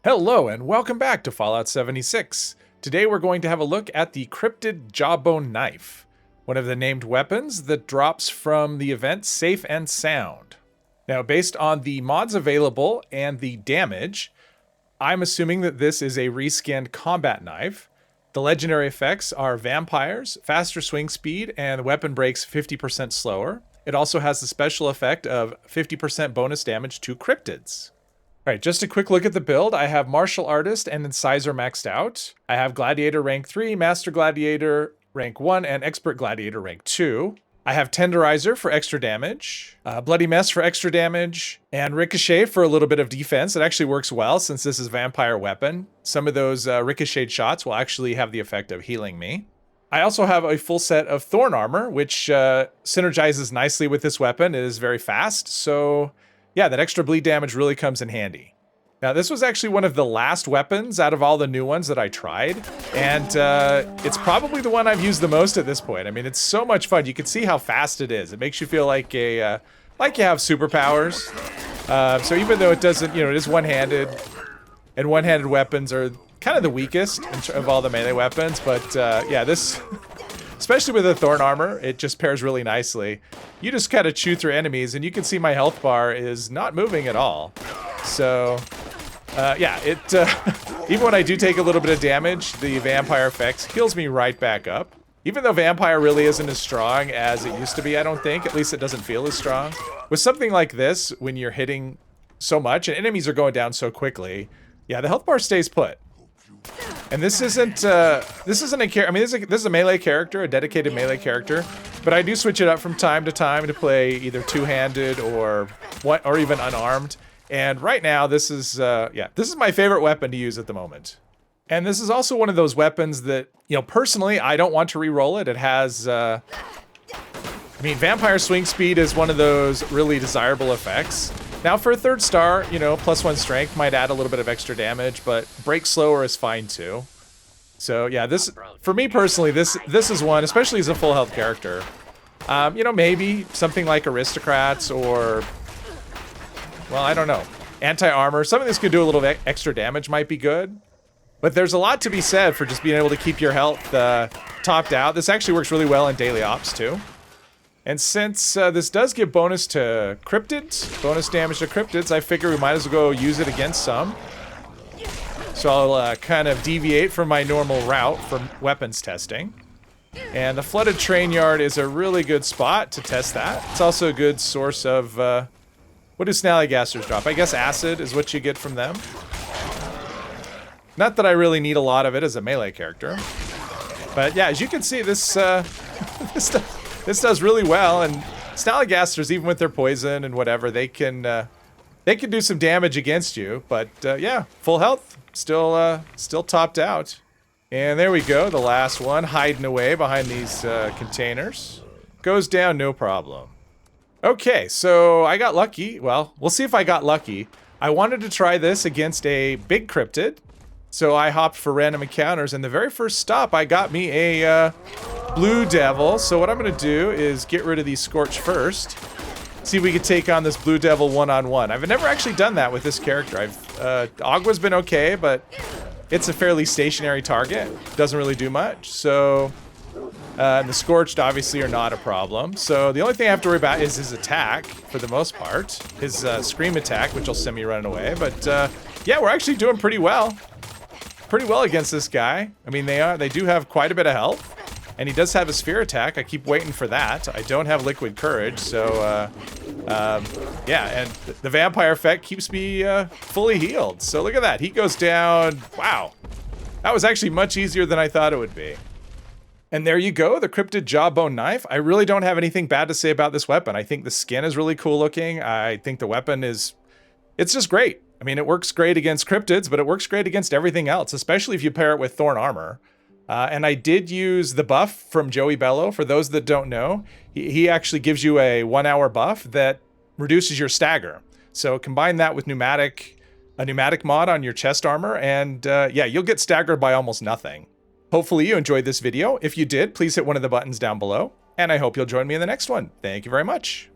Hello and welcome back to Fallout 76. Today we're going to have a look at the Cryptid Jawbone Knife, one of the named weapons that drops from the event Safe and Sound. Now, based on the mods available and the damage, I'm assuming that this is a reskinned combat knife. The legendary effects are vampires, faster swing speed, and the weapon breaks 50% slower. It also has the special effect of 50% bonus damage to cryptids. All right, just a quick look at the build. I have Martial Artist and Incisor maxed out. I have Gladiator rank 3, Master Gladiator rank 1, and Expert Gladiator rank 2. I have Tenderizer for extra damage, Bloody Mess for extra damage, and Ricochet for a little bit of defense. It actually works well since this is a vampire weapon. Some of those ricocheted shots will actually have the effect of healing me. I also have a full set of Thorn Armor, which synergizes nicely with this weapon. It is very fast, so yeah, that extra bleed damage really comes in handy. Now, this was actually one of the last weapons out of all the new ones that I tried, and it's probably the one I've used the most at this point. I mean, it's so much fun. You can see how fast it is. It makes you feel like you have superpowers. So even though it doesn't, it is one-handed, and one-handed weapons are kind of the weakest of all the melee weapons, but yeah, this, especially with the Thorn Armor, it just pairs really nicely. You just kind of chew through enemies, and you can see my health bar is not moving at all. So, yeah, it even when I do take a little bit of damage, the vampire effects heals me right back up. Even though vampire really isn't as strong as it used to be, I don't think. At least it doesn't feel as strong. With something like this, when you're hitting so much and enemies are going down so quickly, yeah, the health bar stays put. And this isn't a character. I mean, this is a melee character, a dedicated melee character. But I do switch it up from time to time to play either two-handed or even unarmed. And right now, this is my favorite weapon to use at the moment. And this is also one of those weapons that, personally, I don't want to re-roll it. It has, Vampire Swing Speed is one of those really desirable effects. Now, for a 3rd star, +1 strength might add a little bit of extra damage, but break slower is fine too. So yeah, for me personally, this is one, especially as a full health character. Maybe something like Aristocrats or, well, I don't know, anti-armor. Something that's gonna do a little extra damage might be good. But there's a lot to be said for just being able to keep your health topped out. This actually works really well in daily ops too. And since this does give bonus to cryptids, bonus damage to cryptids, I figure we might as well go use it against some. So I'll kind of deviate from my normal route for weapons testing. And the flooded train yard is a really good spot to test that. It's also a good source of, what do snallygasters drop? I guess acid is what you get from them. Not that I really need a lot of it as a melee character. But yeah, as you can see, this this does really well, and snallygasters, even with their poison and whatever, they can do some damage against you. But yeah, full health, still topped out. And there we go, the last one, hiding away behind these containers. Goes down, no problem. Okay, so I got lucky. Well, we'll see if I got lucky. I wanted to try this against a big cryptid, so I hopped for random encounters, and the very first stop, I got me a Blue Devil. So what I'm gonna do is get rid of these Scorch first. See if we can take on this Blue Devil one-on-one. I've never actually done that with this character. Agua's been okay, but it's a fairly stationary target. Doesn't really do much. So, and the Scorched obviously are not a problem. So the only thing I have to worry about is his attack, for the most part. His Scream attack, which will send me running away. But yeah, we're actually doing pretty well. Pretty well against this guy. I mean, they do have quite a bit of health. And he does have a sphere attack. I keep waiting for that. I don't have liquid courage, so yeah, and the vampire effect keeps me fully healed. So look at that. He goes down. Wow. That was actually much easier than I thought it would be. And there you go, the Cryptid Jawbone Knife. I really don't have anything bad to say about this weapon. I think the skin is really cool looking. I think the weapon it's just great. I mean, it works great against cryptids, but it works great against everything else, especially if you pair it with Thorn Armor. And I did use the buff from Joey Bello. For those that don't know, he actually gives you a 1-hour buff that reduces your stagger. So combine that with a pneumatic mod on your chest armor, and yeah, you'll get staggered by almost nothing. Hopefully you enjoyed this video. If you did, please hit one of the buttons down below, and I hope you'll join me in the next one. Thank you very much.